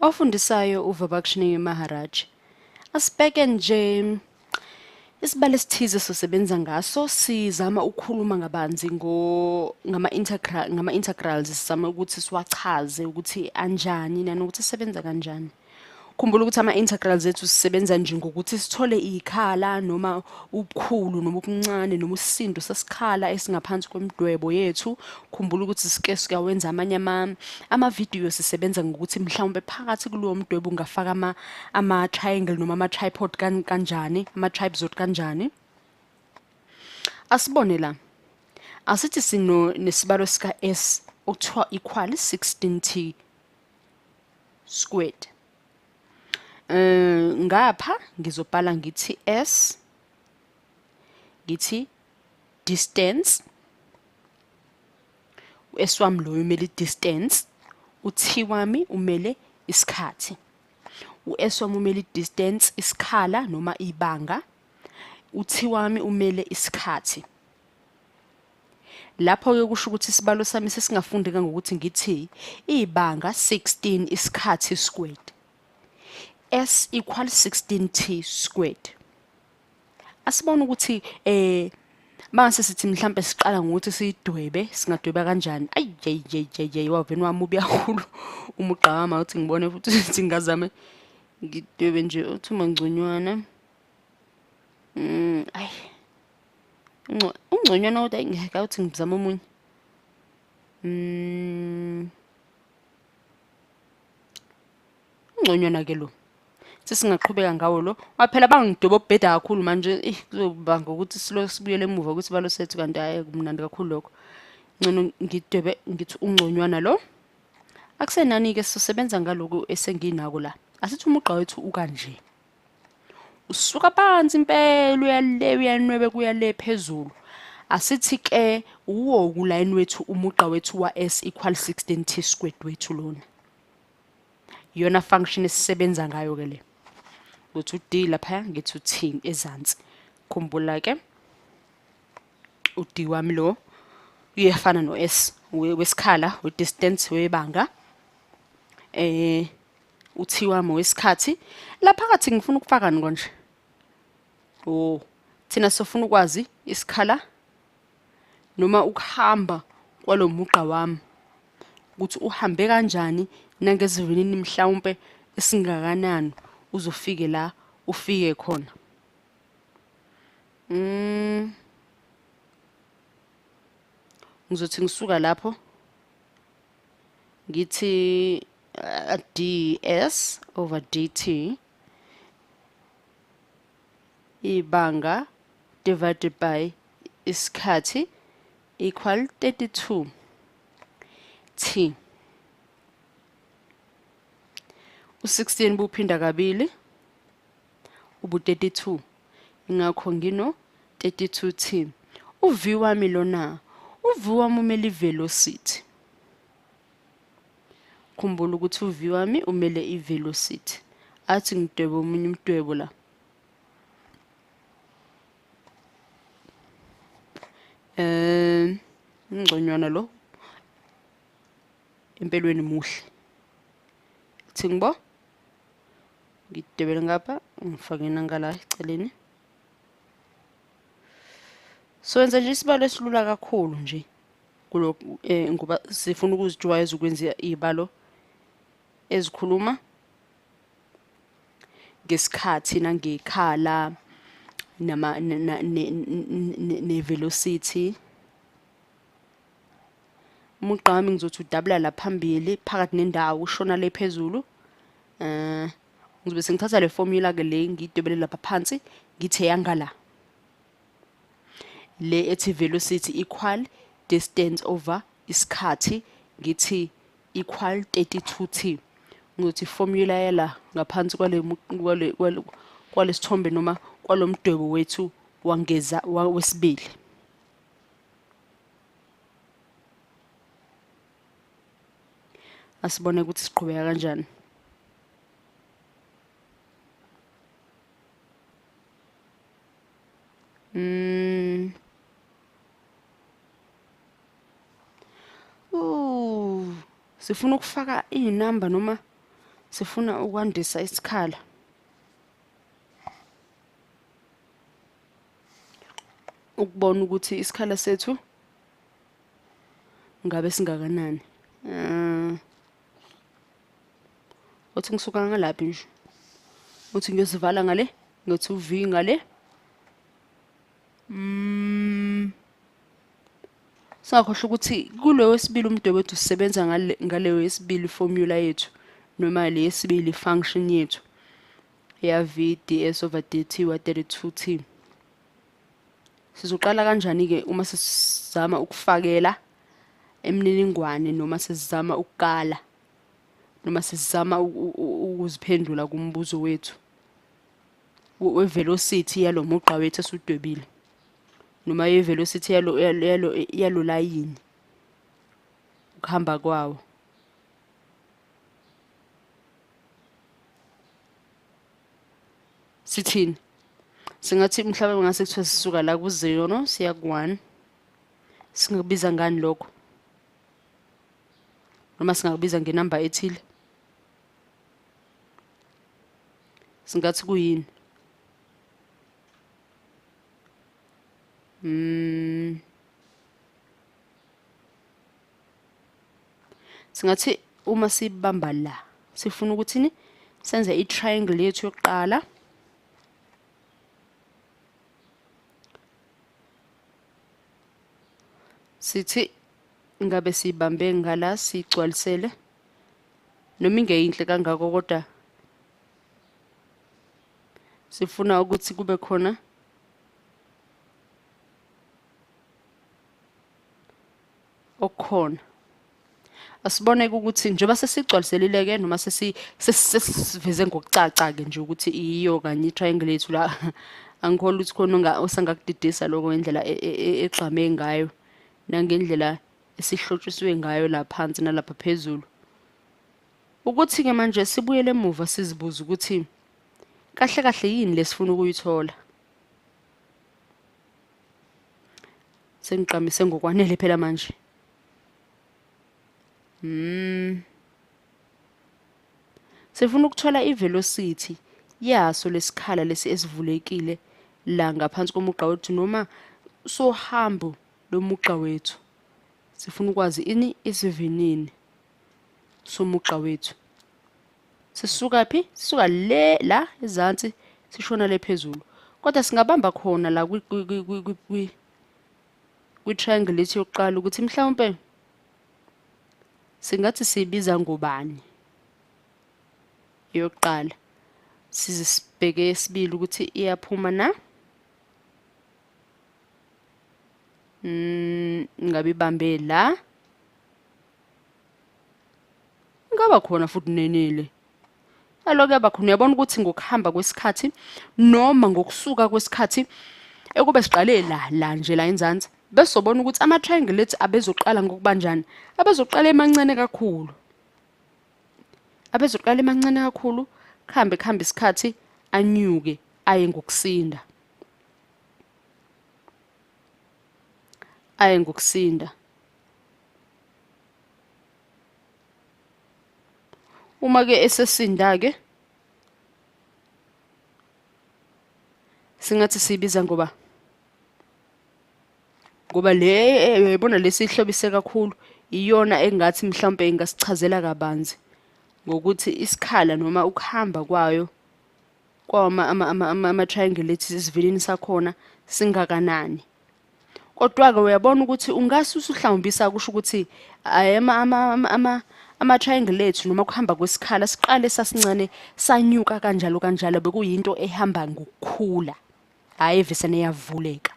Ofundisayo uVibhakshini Maharaj. Asibheke nje isibalo esithize sosebenza ngaso sizama ukukhuluma ngabanzi ngama-integrals sizama ukuthi siwachaze ukuthi anjani nanokuthi sisebenza kanjani. Khumbula ukuthi ama-integrals ethu sisebenza nje ngokuthi sithole ikhala noma ubukhulu noma ubuncane noma usisindo sesikhala esingaphansi kwemidwebo yethu. Khumbula ukuthi sikawenza amanye ama-video sisebenza ngokuthi mhlawumbe phakathi kulowo mdwebo ungafaka ama-triangle noma ama-tripod kanjani, ama-tripod kanjani. Asibone la. Asithi nesibalo sika S okuthiwa equal 16t squared. Ngapha ngizobhala ngithi S ngithi distance S wami lo umele distance uT wami umele isikhathi S wami umele distance isikhala noma ibanga uT wami umele isikhathi lapho ke kusho ukuthi isibalo sami sesingafundeka ngokuthi ngithi ibanga 16 isikhathi squared S equals 16t squared. Asibona ukuthi mase sithi mhlambe siqala ngokuthi sidwebe singadweba kanjani. Ayeyeyeyey waveni wami ubi kakhulu umugqa wami uthi ngibone futhi ukuthi ngazame ngidwebe nje uthi mangconywana. Ay. Ungconywana kodwa ngeke uthi ngizama omunye. Ungconywana ke lo. Sesingaqhubeka ngawo lo waphela bangidweba obheda kakhulu manje kuzobanga ukuthi sibuyele emuva ukuthi balo sethu kanti hayi kumnandi kakhulu lokho ngcono ngidwebe ngithi ungconywana lo akusenani ke sisebenza ngaloku esenginako la asithi umugqa wethu ukanje usuka phansi impela uyale uyanwebe kuya le phezulu asithi ke uwo kuline wethu umugqa wethu wa S equals 16t squared wethu lona iyona function esisebenza ngayo ke le ukuthi uD lapha ngithi uT ezansi khumbula ke uD wami lo uyefana noS wesikhala we-distance webanga uT wami wesikhathi lapha phakathi ngifuna ukufakani konje thina sofuna ukwazi isikhala noma ukuhamba kwalomugqa wami ukuthi uhambe kanjani nangesivinini mhlawumbe esingakanani uzofike la ufike khona ngizothi ngisuka lapho ngithi ds over dt ibanga divided by isikhathi equal 32 t u16 buphinda kabili ubu 32 ingakho ngino 32t uv wami lona uv wami umele ivelocity khumbula ukuthi uv wami umele ivelocity athi ngidwebe omunye umdwebo la ngconywana lo empelweni muhle thingibo ngidwebele ngapha ngifake nangala eceleni so enza nje isibalo esilula kakhulu nje kuloko ngoba sifuna ukuzijwayeza ukwenza izibalo ezikhuluma ngesikhathi nangekhala nama ne-velocity umugqa wami ngizothi udabula la phambili phakathi nendawo ushona le phezulu ngizobe sengithatha le formula ke le ngidwebele lapha phansi ngithe yangala le ethi velocity equal distance over isikhathi ngithi equal 32t ngokuthi formula yala ngaphansi kwale sithombe noma kwalomdwebo wethu wangeza wesibili asibone ukuthi siqhubeka kanjani sifuna ukufaka inamba noma Sifuna ukwandisa isikhala. Ukubona ukuthi isikhala sethu ngabe singakanani. Uthi ngisuka ngalaphi nje? Uthi ngiyosivala ngale, ngothi uV ngale. Singakhohlwa ukuthi kulo wesibili umdwebo wethu sisebenza ngale wesibili formula yethu noma le yesibili function yethu ya V ds over dt wa 32t. Sizoqala kanjani ke uma sesizama ukufakela emininingwane noma sesizama ukukala noma sesizama ukuziphendula kumbuzo wethu we-velocity yalo mugqa wethu esudwebile noma ye-velocity yalo layini ukuhamba kwawo. Sithini? Singathi mhlawumbe ngase kuthiwa sisuka la ku-0 siya ku-1. Singakubiza ngani lokho? Noma singakubiza ngenamba ethile? Singathi kuyini? Singathi uma sibamba la sifuna ukuthini? Senze i-triangle yethu yokuqala. Sithi ngabe sibambe ngala sigcwalisele noma ingeyinhle kangako kodwa sifuna ukuthi kube khona okukhona. Asiboneke ukuthi njengoba sesigcwaliselile ke noma sesiveze ngokucaca ke nje ukuthi iyo kanye i-triangle yethu la angikholwa ukuthi khona osangakudidisa lokho ngendlela egxame ngayo nangendlela esihlotshiswe ngayo la phansi nalapha phezulu. Ukuthi ke manje sibuyele emuva sizibuza ukuthi kahle kahle yini lesifuna ukuyithola. Sengiqamise ngokwanele phela manje. Sifuna ukuthola i-velocity yaso lesikhala lesi esivulekile la ngaphansi komugqa wethu noma sohambo lomugqa wethu. Sifuna ukwazi ini isivinini somugqa wethu. Sisuka phi? Sisuka la ezansi sishona le phezulu. Kodwa singabamba khona la kwi-triangle lethu yokuqala ukuthi mhlawumbe singathi sibiza ngobani yokuqala. Size sibheke esibili ukuthi iyaphuma na. Ngabe ibambe la. Ngaba khona futhi nenile. Aloku yaba khona uyabona ukuthi ngokuhamba kwesikhathi noma ngokusuka kwesikhathi ekube siqale la nje la enzansi bese sobona ukuthi ama-triangle lethu abezoqala ngokubanjani. Abezoqala emancane kakhulu. Abezoqala emancane kakhulu kuhambe isikhathi anyuke aye ngokusinda. Aye ngokusinda. Uma ke esesinda ke singathi sibiza ngoba le uyayibona lesihlobise kakhulu iyona engathi mhlawumbe ingasichazela kabanzi ngokuthi isikhala noma ukuhamba kwayo ama-triangle lethu isivinini sakhona singakanani. Kodwa ke uyabona ukuthi ungase usuhlawumbisa kusho ukuthi ama-triangle lethu noma kuhamba kwesikhala siqale sasincane sanyuka kanjalo bekuyinto ehamba ngokukhula. Hayi evesane yavuleka.